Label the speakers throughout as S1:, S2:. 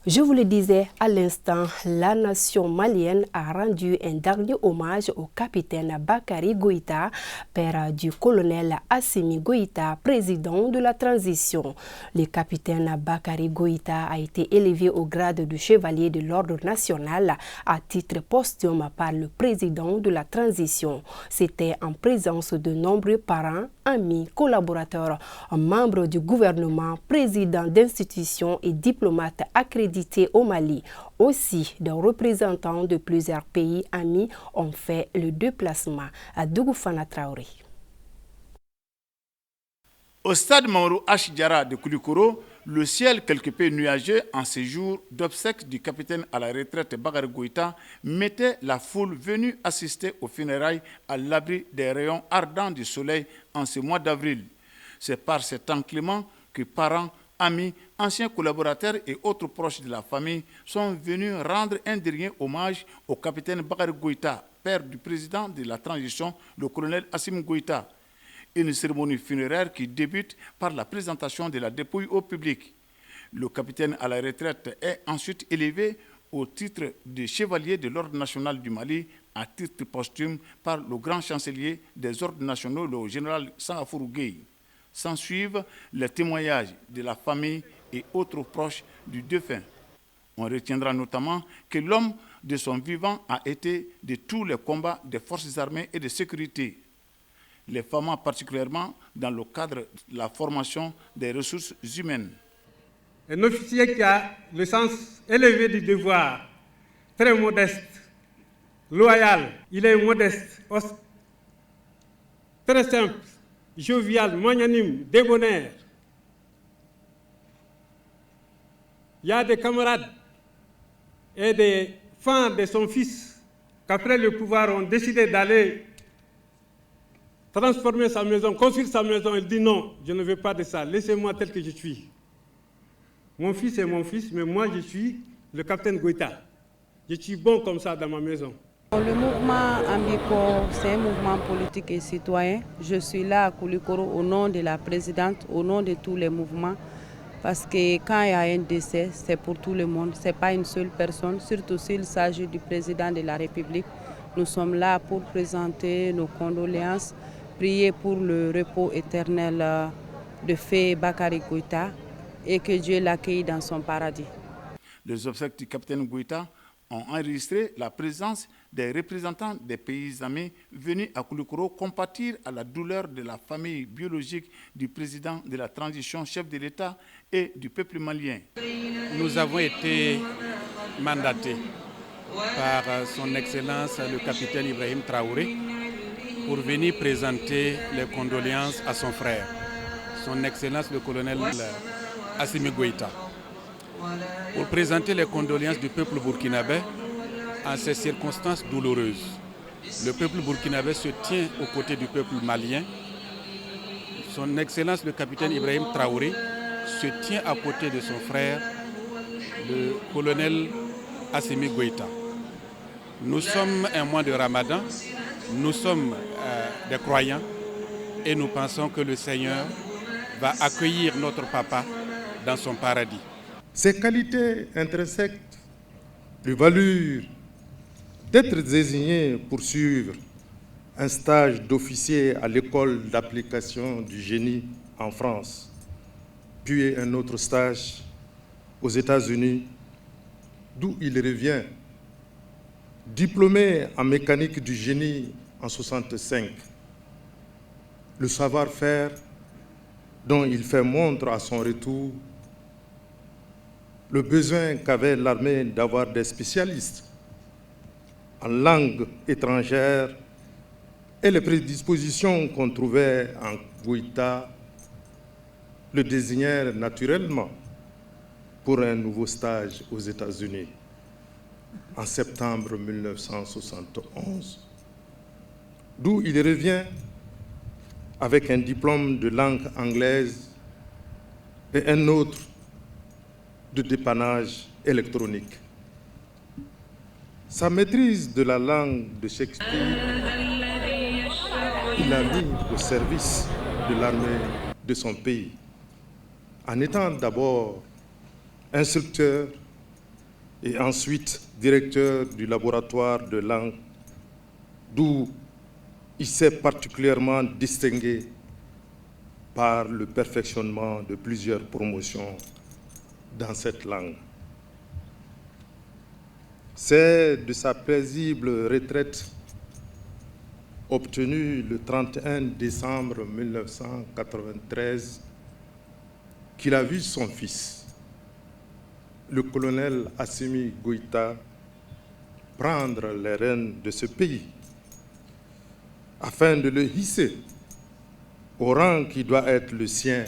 S1: Je vous le disais à l'instant, la nation malienne a rendu un dernier hommage au capitaine Bakary Goïta, père du colonel Assimi Goïta, président de la transition. Le capitaine Bakary Goïta a été élevé au grade de chevalier de l'ordre national à titre posthume par le président de la transition. C'était en présence de nombreux parents, amis, collaborateurs, membres du gouvernement, présidents d'institutions et diplomates accrédités au Mali. Aussi, des représentants de plusieurs pays amis ont fait le déplacement à Dougoufana Traoré.
S2: Au stade Mauro H. Diarra de Koulikoro, le ciel quelque peu nuageux en ces jours d'obsèques du capitaine à la retraite Bakary Goïta mettait la foule venue assister aux funérailles à l'abri des rayons ardents du soleil en ce mois d'avril. C'est par ce temps clément que parents, amis, anciens collaborateurs et autres proches de la famille sont venus rendre un dernier hommage au capitaine Bakary Goïta, père du président de la transition, le colonel Assimi Goïta. Une cérémonie funéraire qui débute par la présentation de la dépouille au public. Le capitaine à la retraite est ensuite élevé au titre de chevalier de l'ordre national du Mali à titre posthume par le grand chancelier des ordres nationaux, le général Sangafourou Gueye. S'ensuivent les témoignages de la famille et autres proches du défunt. On retiendra notamment que l'homme de son vivant a été de tous les combats des forces armées et de sécurité. Les femmes particulièrement dans le cadre de la formation des ressources humaines.
S3: Un officier qui a le sens élevé du devoir, très modeste, loyal, il est modeste, très simple, jovial, magnanime, débonnaire. Il y a des camarades et des fans de son fils qu'après le pouvoir ont décidé d'aller transformer sa maison, construire sa maison. Il dit non, je ne veux pas de ça, laissez-moi tel que je suis. Mon fils est mon fils, mais moi je suis le capitaine Goïta. Je suis bon comme ça dans ma maison.
S4: Le mouvement Ambico, c'est un mouvement politique et citoyen. Je suis là à Koulikoro au nom de la présidente, au nom de tous les mouvements. Parce que quand il y a un décès, c'est pour tout le monde, ce n'est pas une seule personne, surtout s'il s'agit du président de la République. Nous sommes là pour présenter nos condoléances, prier pour le repos éternel de feu Bakary Goïta et que Dieu l'accueille dans son paradis.
S2: Les obsèques du capitaine Goïta ont enregistré la présence des représentants des pays amis venus à Koulikoro compatir à la douleur de la famille biologique du président de la transition, chef de l'État et du peuple malien.
S5: Nous avons été mandatés par son Excellence le capitaine Ibrahim Traoré pour venir présenter les condoléances à son frère, son Excellence le colonel Assimi Goïta, pour présenter les condoléances du peuple burkinabé en ces circonstances douloureuses. Le peuple burkinabé se tient aux côtés du peuple malien. Son Excellence le capitaine Ibrahim Traoré se tient à côté de son frère, le colonel Assimi Goïta. Nous sommes un mois de Ramadan, nous sommes des croyants et nous pensons que le Seigneur va accueillir notre papa dans son paradis.
S6: Ces qualités intrinsèques lui valurent d'être désigné pour suivre un stage d'officier à l'école d'application du génie en France, puis un autre stage aux États-Unis, d'où il revient, diplômé en mécanique du génie en 1965. Le savoir-faire dont il fait montre à son retour, le besoin qu'avait l'armée d'avoir des spécialistes en langue étrangère et les prédispositions qu'on trouvait en Goïta le désignèrent naturellement pour un nouveau stage aux États-Unis en septembre 1971, d'où il revient avec un diplôme de langue anglaise et un autre de dépannage électronique. Sa maîtrise de la langue de Shakespeare, il l'a mis au service de l'armée de son pays, en étant d'abord instructeur et ensuite directeur du laboratoire de langue, d'où il s'est particulièrement distingué par le perfectionnement de plusieurs promotions dans cette langue. C'est de sa paisible retraite obtenue le 31 décembre 1993 qu'il a vu son fils, le colonel Assimi Goïta, prendre les rênes de ce pays afin de le hisser au rang qui doit être le sien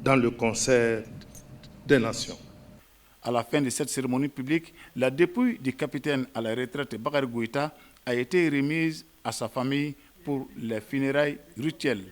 S6: dans le concert des nations.
S2: À la fin de cette cérémonie publique, la dépouille du capitaine à la retraite Bakary Goïta a été remise à sa famille pour les funérailles rituelles.